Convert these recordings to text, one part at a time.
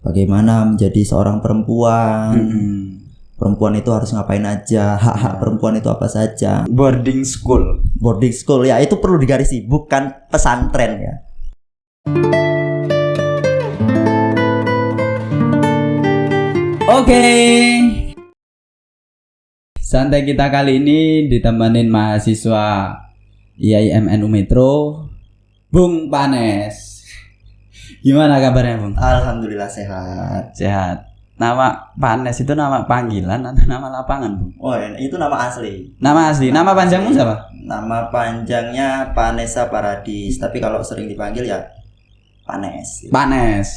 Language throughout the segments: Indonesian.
bagaimana menjadi seorang perempuan. Perempuan itu harus ngapain aja, hak-hak perempuan itu apa saja. Boarding school Ya itu perlu digarisi, bukan pesantren ya. Oke. Santai kita kali ini ditemenin mahasiswa IAIMNU Metro, Bung Panes. Gimana kabarnya, Bung? Alhamdulillah sehat. Sehat. Nama Panes itu nama panggilan atau nama lapangan, Bung? Oh, itu nama asli. Nama asli. Nama panjangmu siapa? Nama panjangnya Panesa Paradis, tapi kalau sering dipanggil ya Panes. Panes.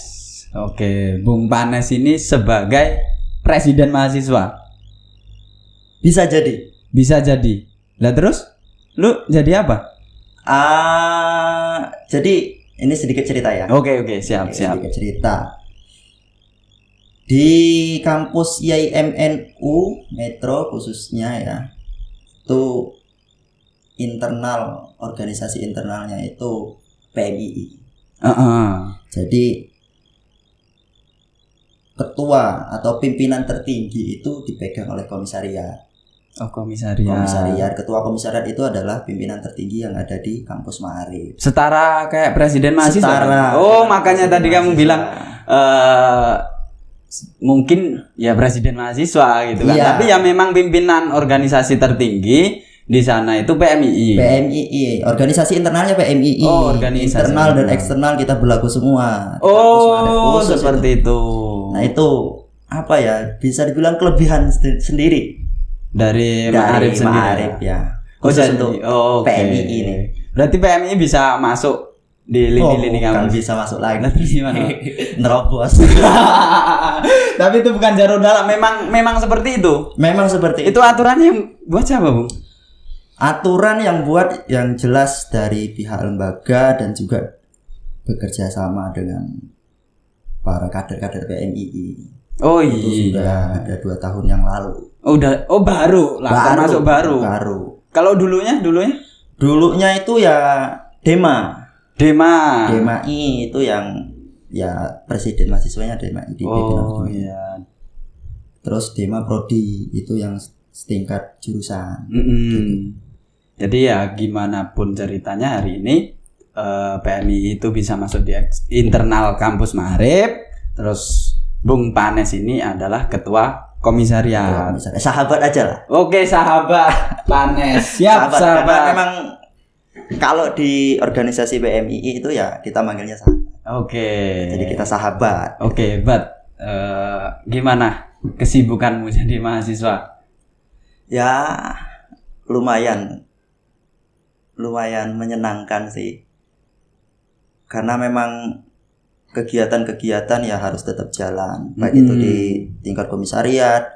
Oke, Bung Panes ini sebagai presiden mahasiswa. Bisa jadi. Bisa jadi. Lah terus lu jadi apa? Jadi ini sedikit cerita ya. Oke, siap. Sedikit cerita. Di kampus IAIMNU Metro khususnya ya, itu organisasi internalnya itu PMII. Jadi ketua atau pimpinan tertinggi itu dipegang oleh komisariat. Komisariat. Ketua komisariat itu adalah pimpinan tertinggi yang ada di kampus Ma'arif. Setara kayak presiden mahasiswa. Setara. Makanya tadi kamu bilang mungkin ya presiden mahasiswa gitu kan. Iya. Tapi ya memang pimpinan organisasi tertinggi di sana itu PMII. Organisasi internalnya PMII. Organisasi internal dan eksternal kita berlaku semua. Seperti itu. Nah, itu apa ya? Bisa dibilang kelebihan sendiri dari Ma'arif sendiri. Ya. Khusus untuk PMII ini. Berarti PMII bisa masuk di lini-lini kamu. Kan bisa masuk lagi. Terus gimana? Nerobos. Tapi itu bukan jalur dalam, memang seperti itu. Memang seperti itu. Itu aturannya yang buat siapa, Bung? Aturan yang buat yang jelas dari pihak lembaga dan juga bekerja sama dengan para kader-kader PMII. Oh iya. Itu sudah ada 2 tahun yang lalu. Baru lah, termasuk baru. Kalau dulunya? Dulunya itu ya DEMAI itu yang ya presiden mahasiswanya DEMAI di iya. Terus DEMA Prodi itu yang setingkat jurusan. Jadi ya gimana pun ceritanya hari ini PMI itu bisa masuk di internal kampus Ma'arif. Terus Bung Panes ini adalah ketua komisariat. Sahabat aja lah. Oke, sahabat Panes. Siap, sahabat. Karena memang kalau di organisasi PMII itu ya kita manggilnya sahabat. Oke. Jadi kita sahabat. Oke, gimana kesibukanmu jadi mahasiswa? Ya lumayan menyenangkan sih. Karena memang kegiatan-kegiatan ya harus tetap jalan, baik itu di tingkat komisariat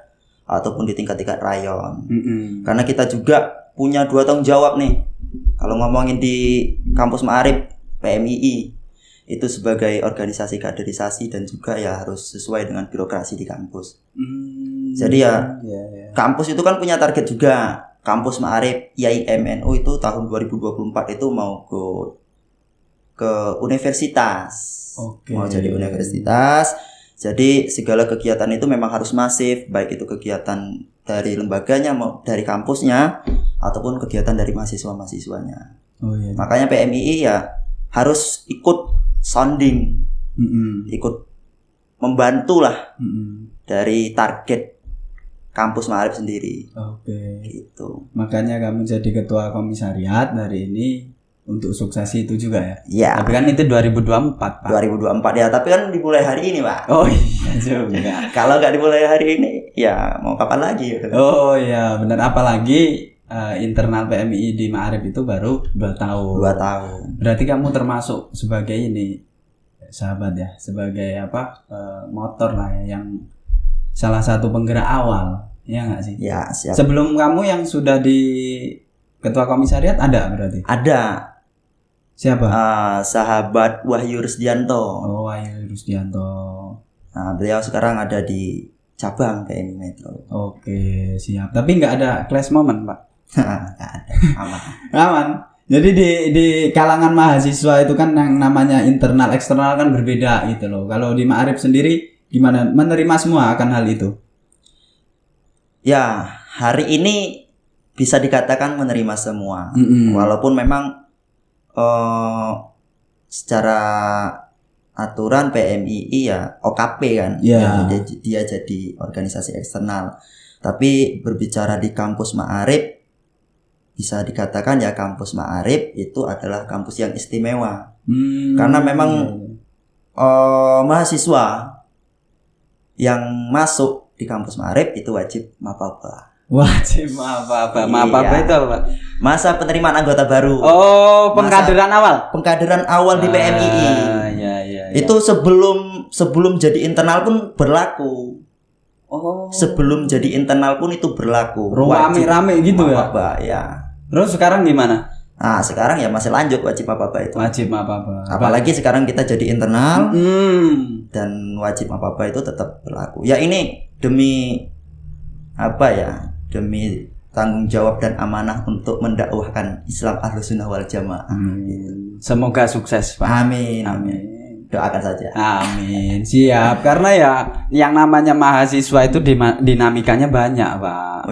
ataupun di tingkat rayon. Karena kita juga punya 2 tanggung jawab nih. Kalau ngomongin di kampus Ma'arif PMII itu sebagai organisasi kaderisasi dan juga ya harus sesuai dengan birokrasi di kampus. Jadi ya kampus itu kan punya target juga. Kampus Ma'arif IAIMNU itu tahun 2024 itu mau ke universitas. Mau jadi universitas. Jadi segala kegiatan itu memang harus masif, baik itu kegiatan dari lembaganya, dari kampusnya, ataupun kegiatan dari mahasiswa-mahasiswanya. Makanya PMII ya harus ikut sounding, ikut membantu lah dari target kampus Ma'arif sendiri. Gitu. Makanya kamu jadi ketua komisariat hari ini untuk suksesi itu juga ya? Iya. Tapi kan itu 2024, Pak. 2024 ya, tapi kan dimulai hari ini, Pak. Oh iya juga. Kalau nggak dimulai hari ini, ya mau kapan lagi? Oh iya, benar. Apalagi internal PMII di Ma'arif itu baru 2 tahun. 2 tahun. Berarti kamu termasuk sebagai ini, sahabat ya, sebagai motor lah ya, yang salah satu penggerak awal, ya nggak sih? Ya, siap. Sebelum kamu yang sudah di ketua komisariat ada berarti? Ada. Siapa? Sahabat Wahyu Rusdianto. Oh, Wahyu Rusdianto. Nah, beliau sekarang ada di cabang PMI Metro. Oke, siap. Tapi nggak ada clash moment, Pak? Nggak ada. Aman. Jadi di kalangan mahasiswa itu kan yang namanya internal eksternal kan berbeda gitu loh. Kalau di Ma'arif sendiri Gimana menerima semua akan hal itu? Ya, hari ini bisa dikatakan menerima semua. Walaupun memang secara aturan PMII ya OKP kan, dia jadi organisasi eksternal. Tapi berbicara di kampus Ma'arif, bisa dikatakan ya kampus Ma'arif itu adalah kampus yang istimewa. Karena memang mahasiswa yang masuk di kampus Ma'arif itu wajib mapaba. Wajib mapaba. Mapaba itu apa? Masa penerimaan anggota baru. Oh, pengkaderan awal. Pengkaderan awal di PMII. Ya. Itu sebelum jadi internal pun berlaku. Oh. Sebelum jadi internal pun itu berlaku. Rame-rame gitu mapaba, ya. Terus sekarang gimana? Nah, sekarang ya masih lanjut wajib mapaba itu. Wajib mapaba. Apalagi sekarang kita jadi internal. Dan wajib mapaba itu tetap berlaku. Ya ini demi apa ya? Demi tanggung jawab dan amanah untuk mendakwahkan Islam Ahlussunnah wal Jamaah. Semoga sukses, Pak. Amin. Doakan saja. Amin. Siap. Karena ya yang namanya mahasiswa itu dinamikanya banyak, Pak.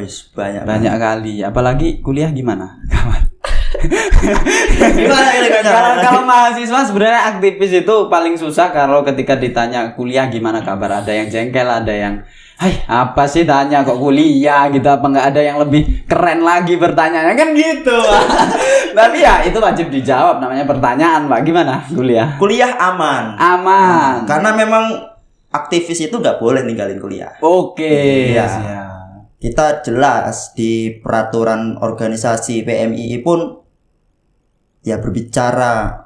Banyak kali. Apalagi kuliah gimana, kawan? Kalau mahasiswa sebenarnya aktivis itu paling susah kalau ketika ditanya kuliah gimana kabar, ada yang jengkel, ada yang apa sih tanya kok kuliah gitu, apa nggak ada yang lebih keren lagi pertanyaannya kan gitu. Tapi ya itu wajib dijawab, namanya pertanyaan, Pak. Gimana kuliah? Kuliah aman. Karena memang aktivis itu nggak boleh ninggalin kuliah. Oke. Ya. Kita jelas di peraturan organisasi PMII pun ya berbicara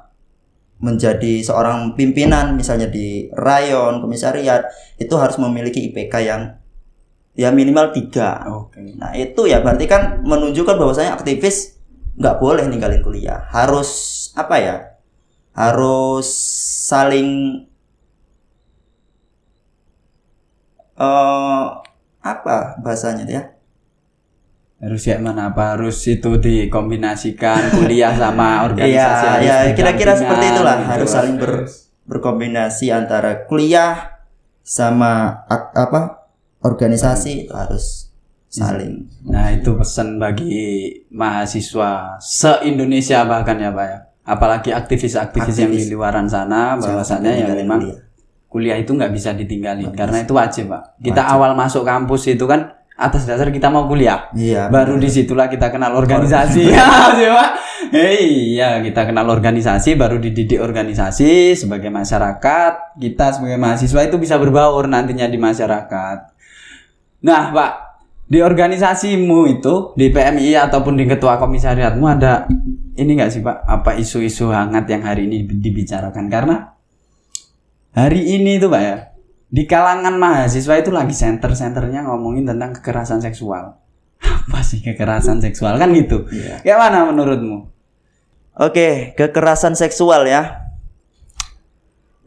menjadi seorang pimpinan misalnya di rayon, komisariat itu harus memiliki IPK yang ya minimal 3. Nah itu ya berarti kan menunjukkan bahwasanya aktivis nggak boleh ninggalin kuliah, harus apa ya, harus saling apa bahasanya ya, harus ya mana apa harus itu dikombinasikan kuliah sama organisasi. ya kira-kira seperti itulah gitu. Harus saling berkombinasi antara kuliah sama organisasi itu harus saling. Nah itu pesan bagi mahasiswa se-Indonesia bahkan ya Pak ya, apalagi aktivis yang di luaran sana, bahwasannya ya memang kuliah itu nggak bisa ditinggalin karena itu wajib Pak. Kita awal masuk kampus itu kan atas dasar kita mau kuliah, baru disitulah kita kenal organisasi. Iya, kita kenal organisasi, baru dididik organisasi sebagai masyarakat. Kita sebagai mahasiswa itu bisa berbaur nantinya di masyarakat. Nah, Pak, di organisasimu itu, di PMI ataupun di ketua komisariatmu ada ini nggak sih Pak? Apa isu-isu hangat yang hari ini dibicarakan? Karena hari ini itu Pak ya, di kalangan mahasiswa itu lagi senternya ngomongin tentang kekerasan seksual. Apa sih kekerasan seksual kan gitu? Kayak mana menurutmu? Oke, kekerasan seksual ya.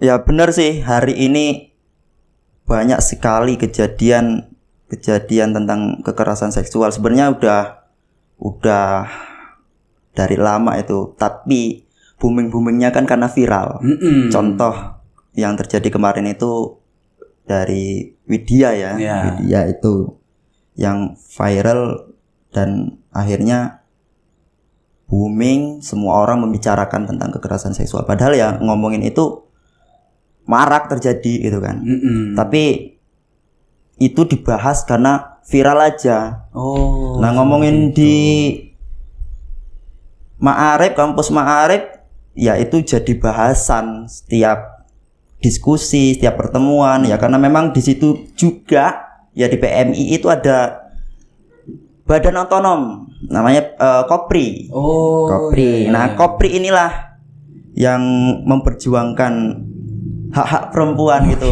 Ya benar sih, hari ini banyak sekali kejadian tentang kekerasan seksual. Sebenarnya udah dari lama itu, tapi boomingnya kan karena viral. Contoh yang terjadi kemarin itu dari Widya ya. Widya itu yang viral dan akhirnya booming, semua orang membicarakan tentang kekerasan seksual. Padahal ya ngomongin itu marak terjadi gitu kan. Tapi itu dibahas karena viral aja. Nah ngomongin di Ma'arif, kampus Ma'arif, ya itu jadi bahasan setiap diskusi, setiap pertemuan ya, karena memang di situ juga ya di PMI itu ada badan otonom namanya Kopri. Kopri. Nah, Kopri inilah yang memperjuangkan hak-hak perempuan gitu.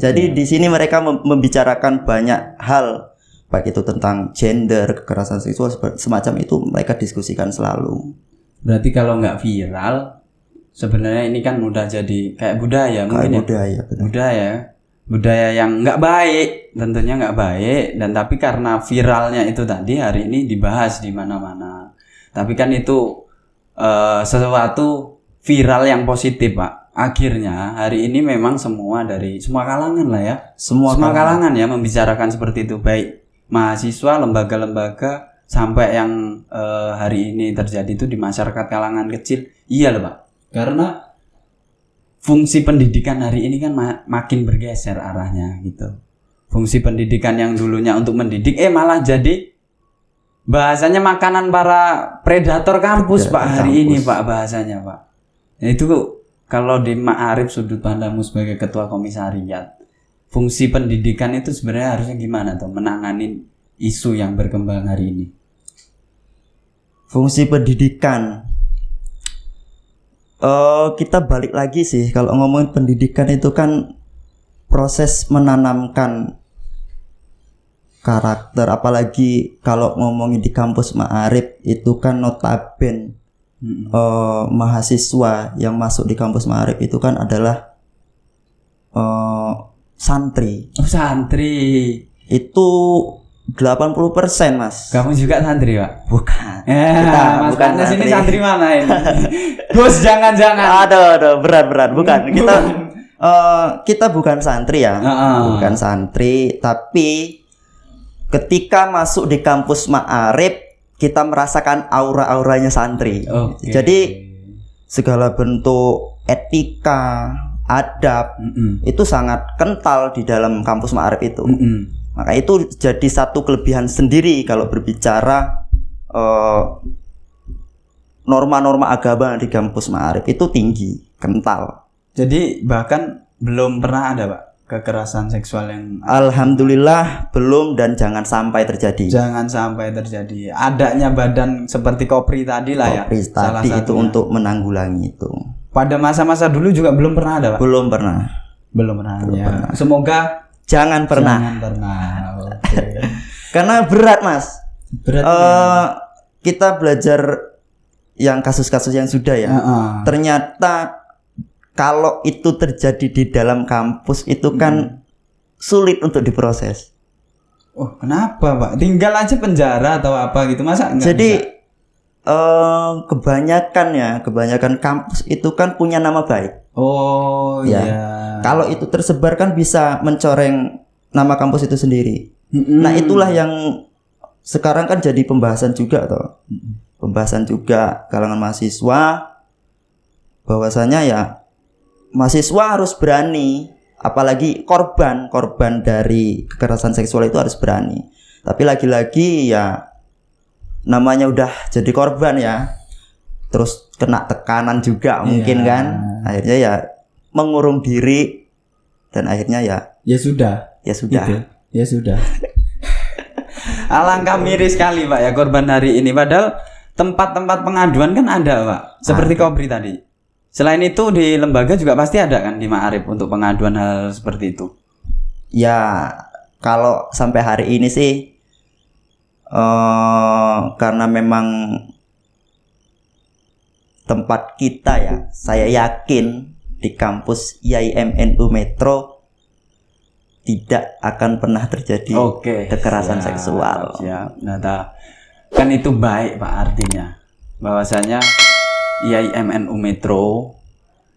Jadi di sini mereka membicarakan banyak hal, baik itu tentang gender, kekerasan seksual semacam itu mereka diskusikan selalu. Berarti kalau nggak viral sebenarnya ini kan udah jadi kayak budaya mungkin budaya yang nggak baik, tentunya nggak baik, dan tapi karena viralnya itu tadi hari ini dibahas di mana-mana. Tapi kan itu sesuatu viral yang positif Pak, akhirnya hari ini memang semua kalangan lah ya. Semua kalangan ya membicarakan seperti itu, baik mahasiswa, lembaga-lembaga sampai yang hari ini terjadi itu di masyarakat kalangan kecil. Iya loh Pak. Karena fungsi pendidikan hari ini kan makin bergeser arahnya gitu. Fungsi pendidikan yang dulunya untuk mendidik malah jadi bahasanya makanan para predator kampus Pak hari ini Pak bahasanya Pak. Nah, itu kalau di Ma'arif sudut pandangmu sebagai ketua komisariat, fungsi pendidikan itu sebenarnya harusnya gimana tuh menangani isu yang berkembang hari ini? Fungsi pendidikan, kita balik lagi sih kalau ngomongin pendidikan itu kan proses menanamkan karakter, apalagi kalau ngomongin di kampus Ma'arif itu kan notaben mahasiswa yang masuk di kampus Ma'arif itu kan adalah santri. Santri itu 80% Mas. Kamu juga santri Pak? Bukan. Kita bukan sini santri mana ini? Gus jangan. Aduh berat bukan. Kita bukan santri ya. Bukan santri, tapi ketika masuk di kampus Ma'arif kita merasakan aura-auranya santri. Okay. Jadi segala bentuk etika, adab itu sangat kental di dalam kampus Ma'arif itu. Maka itu jadi satu kelebihan sendiri kalau berbicara norma-norma agama di kampus Ma'arif itu tinggi, kental. Jadi bahkan belum pernah ada Pak kekerasan seksual yang alhamdulillah belum dan jangan sampai terjadi. Jangan sampai terjadi. Adanya badan seperti Kopri tadi lah ya. Kopri tadi itu untuk menanggulangi itu. Pada masa-masa dulu juga belum pernah ada Pak? Belum pernah. Ya. Semoga jangan pernah. Okay. Karena berat Mas. Kita belajar yang kasus-kasus yang sudah ya. Ternyata kalau itu terjadi di dalam kampus itu kan sulit untuk diproses. Oh, kenapa Pak? Tinggal aja penjara atau apa gitu, masa enggak? Jadi kebanyakan kampus itu kan punya nama baik. Oh ya. Iya. Kalau itu tersebar kan bisa mencoreng nama kampus itu sendiri. Nah itulah yang sekarang kan jadi pembahasan juga toh. Pembahasan juga kalangan mahasiswa bahwasanya ya mahasiswa harus berani, apalagi korban dari kekerasan seksual itu harus berani. Tapi lagi-lagi ya namanya udah jadi korban ya, terus kena tekanan juga mungkin kan, akhirnya ya mengurung diri dan akhirnya ya sudah. Gitu. Ya sudah. Alangkah miris sekali Pak ya korban hari ini. Padahal tempat-tempat pengaduan kan ada Pak, seperti Kopri tadi. Selain itu di lembaga juga pasti ada kan di Ma'arif untuk pengaduan hal seperti itu. Ya kalau sampai hari ini sih karena memang tempat kita ya, saya yakin di kampus IAIMNU Metro tidak akan pernah terjadi kekerasan seksual. Siap. Nah, kan itu baik Pak, artinya bahwasanya IAIMNU Metro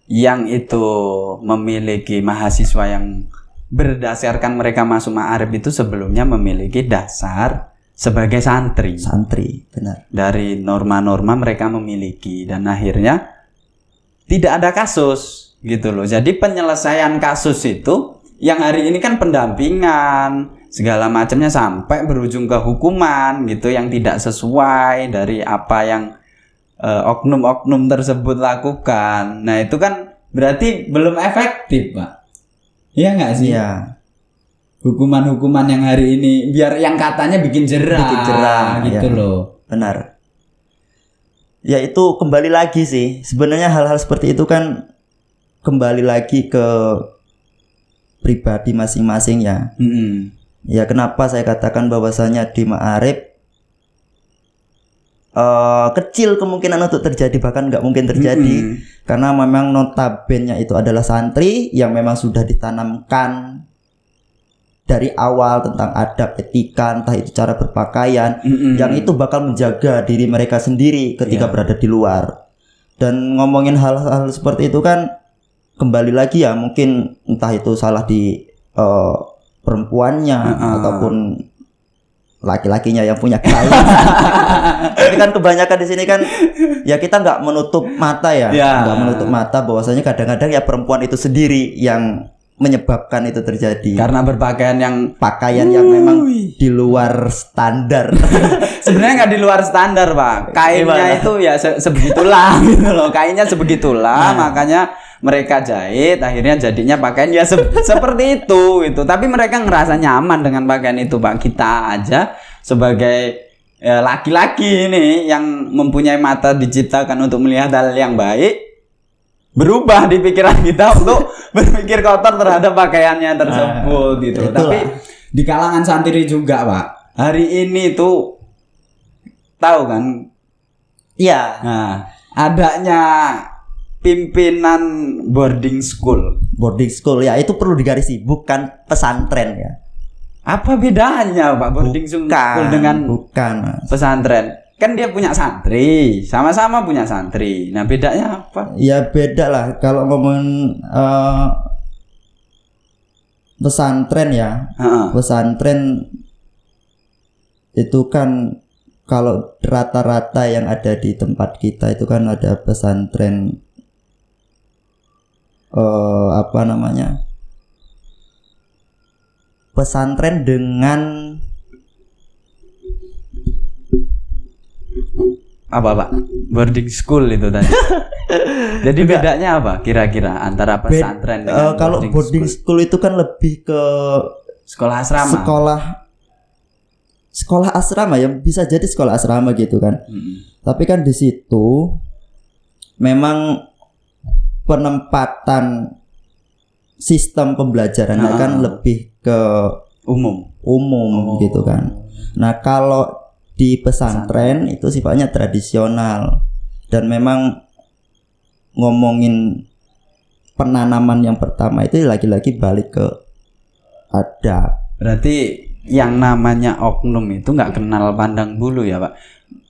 yang itu memiliki mahasiswa yang berdasarkan mereka masuk Ma'arif itu sebelumnya memiliki dasar sebagai santri, benar. Dari norma-norma mereka memiliki dan akhirnya tidak ada kasus gitu loh. Jadi penyelesaian kasus itu yang hari ini kan pendampingan segala macamnya sampai berujung ke hukuman gitu yang tidak sesuai dari apa yang oknum-oknum tersebut lakukan. Nah itu kan berarti belum efektif Pak. Iya nggak sih? Iya. Hukuman-hukuman yang hari ini biar yang katanya bikin jerah gitu ya. Loh. Benar. Ya itu kembali lagi sih. Sebenarnya hal-hal seperti itu kan kembali lagi ke pribadi masing-masing ya. Ya kenapa saya katakan bahwasanya di Ma'arif kecil kemungkinan untuk terjadi, bahkan nggak mungkin terjadi karena memang notabennya itu adalah santri yang memang sudah ditanamkan dari awal tentang adab, etika, entah itu cara berpakaian yang itu bakal menjaga diri mereka sendiri ketika berada di luar. Dan ngomongin hal-hal seperti itu kan kembali lagi ya mungkin entah itu salah di perempuannya ataupun laki-lakinya yang punya kelainan. Tapi kan kebanyakan di sini kan ya kita nggak menutup mata ya, nggak menutup mata bahwasanya kadang-kadang ya perempuan itu sendiri yang menyebabkan itu terjadi. Karena berpakaian yang yang memang di luar standar. Sebenarnya nggak di luar standar, Pak. Kainnya itu ya sebegitulah gitu loh. Kainnya sebegitulah, makanya mereka jahit, akhirnya jadinya pakaian ya seperti itu gitu. Tapi mereka ngerasa nyaman dengan pakaian itu, Pak. Kita aja sebagai laki-laki ini yang mempunyai mata diciptakan untuk melihat hal yang baik, berubah di pikiran kita untuk berpikir kotor terhadap pakaiannya tersebut gitu. Itulah. Tapi di kalangan santri juga, Pak. Hari ini tuh tahu kan? Iya. Nah, adanya pimpinan boarding school ya itu perlu digarisi, bukan pesantren ya. Apa bedanya, Pak, boarding school dengan pesantren? Kan dia punya santri, sama-sama punya santri. Nah, bedanya apa? Ya beda lah kalau ngomongin pesantren ya. Pesantren itu kan kalau rata-rata yang ada di tempat kita itu kan ada pesantren pesantren dengan apa, Pak? Boarding school itu tadi. Jadi bedanya apa kira-kira antara pesantren dengan kalau boarding school itu kan lebih ke sekolah asrama. Sekolah asrama ya, bisa jadi sekolah asrama gitu kan. Tapi kan di situ memang penempatan sistem pembelajarannya kan lebih ke umum gitu kan. Nah, kalau di pesantren itu sifatnya tradisional dan memang ngomongin penanaman yang pertama itu lagi-lagi balik ke adab. Berarti yang namanya oknum itu nggak kenal pandang bulu ya, Pak.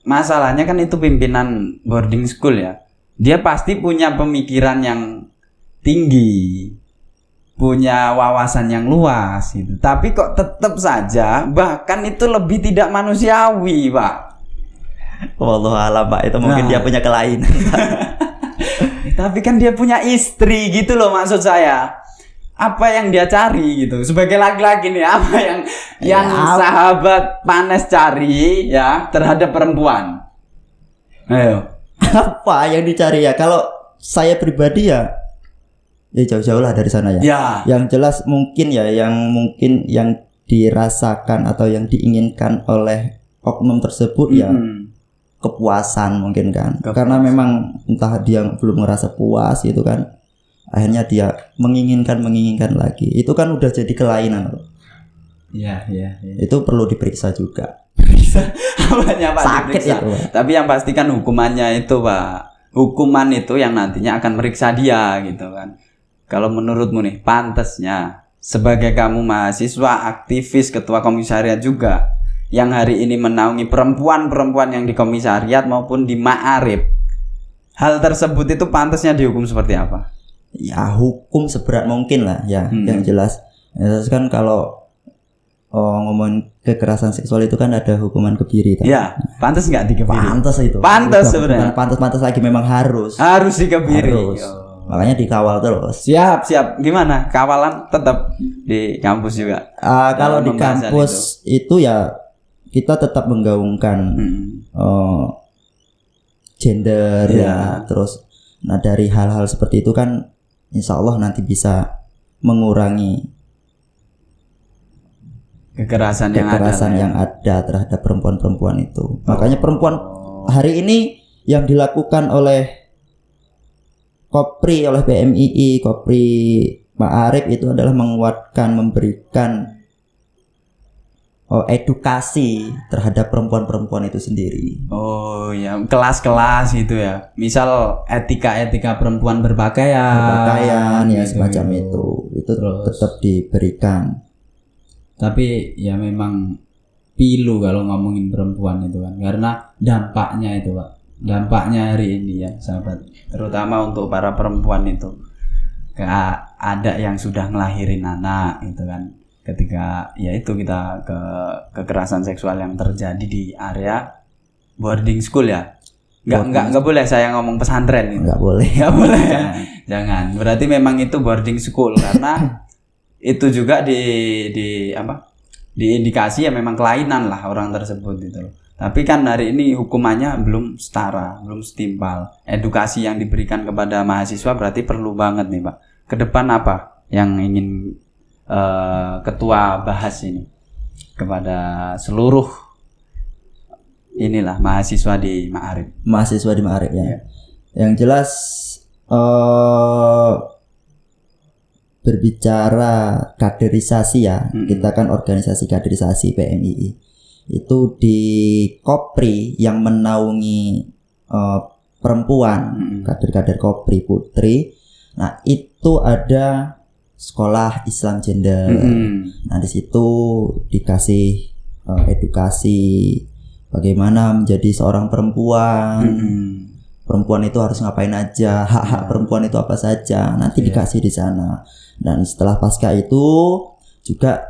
Masalahnya kan itu pimpinan boarding school ya. Dia pasti punya pemikiran yang tinggi, punya wawasan yang luas gitu. Tapi kok tetap saja bahkan itu lebih tidak manusiawi, Pak. Wallahu a'lam, Pak. Itu mungkin dia punya kelainan. Tapi kan dia punya istri gitu loh, maksud saya. Apa yang dia cari gitu sebagai laki-laki nih, apa yang sahabat Panes cari ya terhadap perempuan? Ayo. Apa yang dicari ya? Kalau saya pribadi ya jauh-jauh lah dari sana ya. Yang jelas mungkin yang dirasakan atau yang diinginkan oleh oknum tersebut ya kepuasan mungkin kan. Karena memang entah dia belum ngerasa puas gitu kan. Akhirnya dia menginginkan lagi. Itu kan udah jadi kelainan loh. Iya. Itu perlu diperiksa juga. Apanya, Pak? Sakit diperiksa. Itu, Pak. Tapi yang pasti kan hukumannya itu, Pak. Hukuman itu yang nantinya akan meriksa dia gitu kan. Kalau menurutmu nih, pantasnya sebagai kamu mahasiswa, aktivis, ketua komisariat juga yang hari ini menaungi perempuan-perempuan yang di komisariat maupun di ma'arif, hal tersebut itu pantasnya dihukum seperti apa? Ya hukum seberat mungkin lah ya. Yang jelas kan kalau ngomongin kekerasan seksual itu kan ada hukuman kebiri kan. Ya, pantas nggak dikebiri? Pantas itu. Pantas sebenarnya. Pantas lagi, memang harus dikebiri. Makanya dikawal terus. Siap. Gimana? Kawalan tetap di kampus juga. Kalau di kampus itu ya kita tetap menggaungkan gender ya. Terus nah dari hal-hal seperti itu kan insya Allah nanti bisa mengurangi kekerasan yang ada terhadap perempuan-perempuan itu. Makanya perempuan hari ini yang dilakukan oleh Kopri, oleh PMII, Kopri Ma'arif itu adalah menguatkan, memberikan edukasi terhadap perempuan-perempuan itu sendiri. Oh ya, kelas-kelas gitu ya. Misal etika perempuan berpakaian ya semacam itu terus tetap diberikan. Tapi ya memang pilu kalau ngomongin perempuan itu kan, karena dampaknya itu, Pak. Dampaknya hari ini ya, sahabat, terutama untuk para perempuan itu ada yang sudah ngelahirin anak gitu kan. Ketika ya itu kita kekerasan seksual yang terjadi di area boarding school ya. Enggak boleh saya ngomong pesantren gitu. Enggak boleh. Enggak boleh ya. Jangan. Berarti memang itu boarding school karena itu juga diindikasi ya memang kelainan lah orang tersebut gitu loh. Tapi kan hari ini hukumannya belum setara, belum setimpal. Edukasi yang diberikan kepada mahasiswa berarti perlu banget nih Pak. Ke depan apa yang ingin ketua bahas ini kepada seluruh inilah mahasiswa di Ma'arif. Mahasiswa di Ma'arif ya. Ya. Yang jelas berbicara kaderisasi ya, kita kan organisasi kaderisasi PMII. Itu di Kopri yang menaungi perempuan, kader-kader Kopri putri. Nah, itu ada sekolah Islam gender. Nah, di situ dikasih edukasi bagaimana menjadi seorang perempuan. Perempuan itu harus ngapain aja, hak-hak perempuan itu apa saja, nanti dikasih di sana. Dan setelah pasca itu juga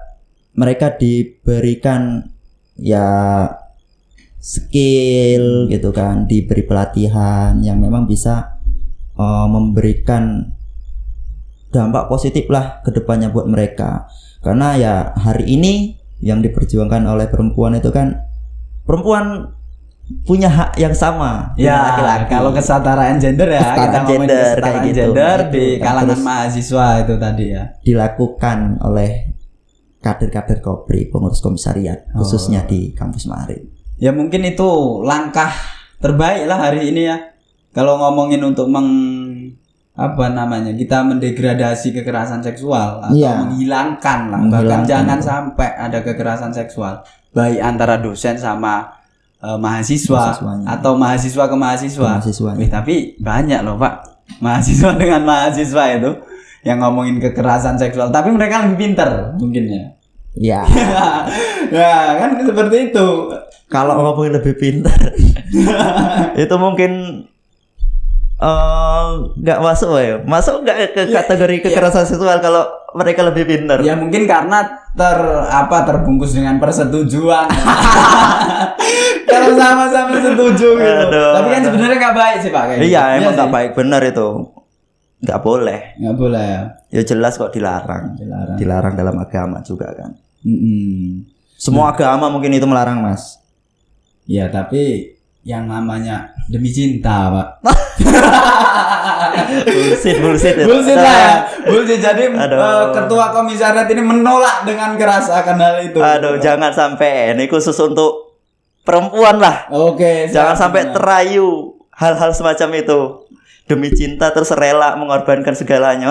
mereka diberikan ya skill gitu kan, diberi pelatihan yang memang bisa memberikan dampak positif lah ke depannya buat mereka. Karena ya hari ini yang diperjuangkan oleh perempuan itu kan perempuan punya hak yang sama ya, dengan laki-laki. Kalau kesetaraan gender ya, kesetaraan kita gender kesetaraan kayak gitu. Gender di Kan kalangan terus mahasiswa itu tadi ya. Dilakukan oleh kader-kader Kopri, pengurus komisariat khususnya di kampus Ma'arif. Ya mungkin itu langkah terbaik lah hari ini ya. Kalau ngomongin untuk kita mendegradasi kekerasan seksual atau menghilangkan lah, bahkan jangan sampai ada kekerasan seksual baik antara dosen sama mahasiswa atau mahasiswa ke mahasiswa. Tapi banyak loh Pak, mahasiswa dengan mahasiswa itu yang ngomongin kekerasan seksual, tapi mereka lebih pintar mungkin ya. Ya. Ya kan seperti itu. Kalau ngomongin lebih pintar, itu mungkin nggak masuk ya. Masuk nggak ke kategori kekerasan seksual kalau mereka lebih pintar? Ya mungkin karena terbungkus dengan persetujuan. Kalau sama-sama setuju gitu. Tapi kan sebenarnya nggak baik sih Pak. Iya, emang nggak baik, benar itu. Nggak boleh ya. Ya jelas kok dilarang dalam agama juga kan. Semua agama mungkin itu melarang Mas. Ya tapi yang namanya demi cinta Pak. bullshit lah ya. Bullshit. Jadi ketua komisariat ini menolak dengan keras akan hal itu. Jangan sampai ini khusus untuk perempuan lah. Oke. Jangan sampai terayu hal-hal semacam itu. Demi cinta terus rela mengorbankan segalanya.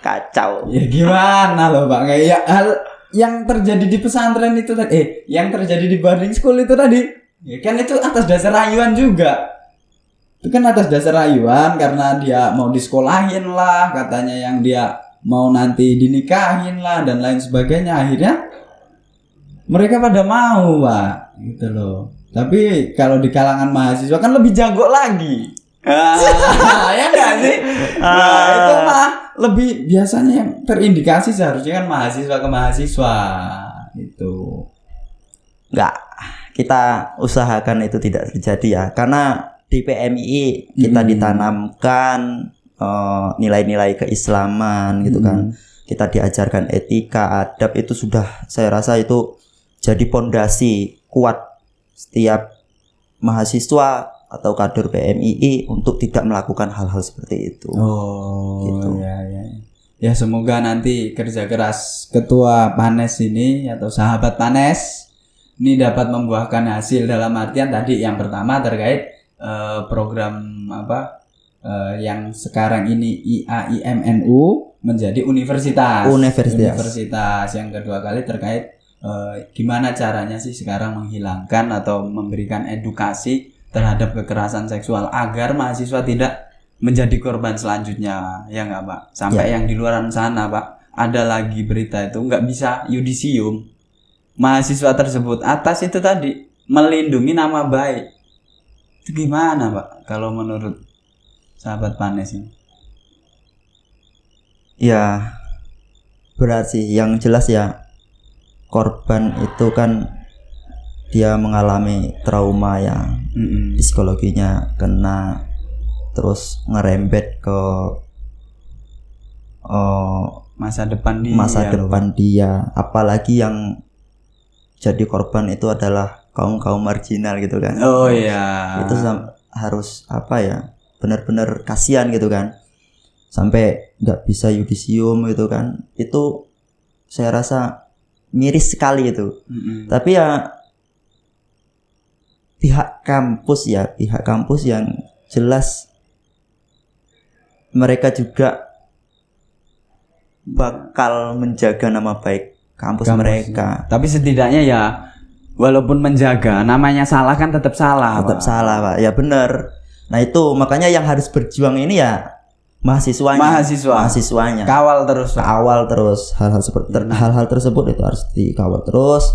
Kacau. Ya gimana loh Pak? Kayak hal yang terjadi di pesantren itu tadi, yang terjadi di boarding school itu tadi, ya kan itu atas dasar rayuan juga. Itu kan atas dasar rayuan karena dia mau disekolahin lah, katanya yang dia mau nanti dinikahin lah dan lain sebagainya. Akhirnya mereka pada mau Pak, gitu loh. Tapi kalau di kalangan mahasiswa kan lebih jago lagi. Ya enggak sih? Itu mah lebih biasanya yang terindikasi seharusnya kan mahasiswa ke mahasiswa itu. Enggak, kita usahakan itu tidak terjadi ya. Karena di PMII kita ditanamkan nilai-nilai keislaman gitu kan. Kita diajarkan etika, adab, itu sudah saya rasa itu jadi pondasi kuat setiap mahasiswa atau kader PMII untuk tidak melakukan hal-hal seperti itu. Gitu. Ya semoga nanti kerja keras ketua Panes ini atau sahabat Panes ini dapat membuahkan hasil, dalam artian tadi yang pertama terkait program yang sekarang ini IAIMNU menjadi universitas. Yang kedua kali terkait gimana caranya sih sekarang menghilangkan atau memberikan edukasi terhadap kekerasan seksual agar mahasiswa tidak menjadi korban selanjutnya, ya nggak Pak? Sampai yang di luar sana Pak, ada lagi berita itu nggak bisa yudisium mahasiswa tersebut atas itu tadi melindungi nama baik. Itu gimana Pak kalau menurut sahabat Panes ini? Ya berat sih, yang jelas ya korban itu kan dia mengalami trauma ya, psikologinya kena, terus ngerembet ke masa depan dia, apalagi yang jadi korban itu adalah kaum marginal gitu kan. Oh iya. Itu harus apa ya, benar-benar kasihan gitu kan, sampai nggak bisa yudisium gitu kan. Itu saya rasa miris sekali itu. Tapi ya pihak kampus yang jelas mereka juga bakal menjaga nama baik kampus mereka. Tapi setidaknya ya walaupun menjaga, namanya salah kan tetap salah. Tetap salah, Pak. Ya benar. Nah itu makanya yang harus berjuang ini ya mahasiswanya. Kawal terus hal-hal tersebut itu harus dikawal terus,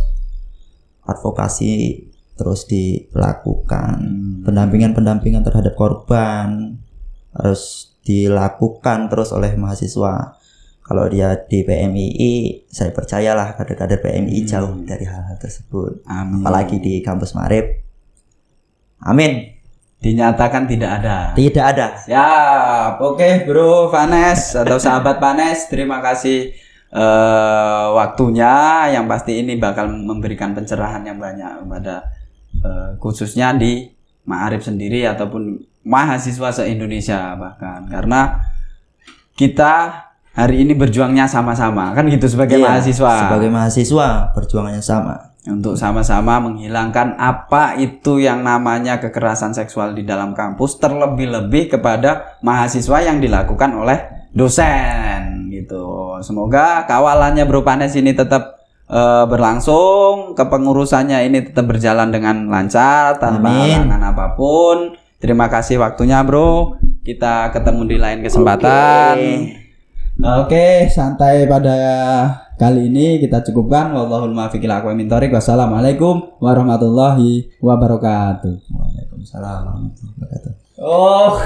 advokasi terus dilakukan, pendampingan terhadap korban harus dilakukan terus oleh mahasiswa. Kalau dia di PMII, saya percayalah kader-kader PMII jauh dari hal-hal tersebut. Amin. Apalagi di kampus Maarif. Amin. Dinyatakan tidak ada. Tidak ada. Siap. Oke, Bro Vanes atau sahabat Vanes, terima kasih waktunya. Yang pasti ini bakal memberikan pencerahan yang banyak kepada khususnya di Maarif sendiri ataupun mahasiswa se-Indonesia bahkan, karena kita hari ini berjuangnya sama-sama kan gitu sebagai mahasiswa. Sebagai mahasiswa perjuangannya sama. Untuk sama-sama menghilangkan apa itu yang namanya kekerasan seksual di dalam kampus, terlebih-lebih kepada mahasiswa yang dilakukan oleh dosen gitu. Semoga kawalannya Bro Vanes ini tetap berlangsung, kepengurusannya ini tetap berjalan dengan lancar tanpa halangan apapun. Terima kasih waktunya, Bro. Kita ketemu di lain kesempatan. Oke, santai pada kali ini kita cukupkan. Wallahul muwaffiq ila aqwamit thoriq. Wassalamualaikum warahmatullahi wabarakatuh. Waalaikumsalam warahmatullahi wabarakatuh. Oh.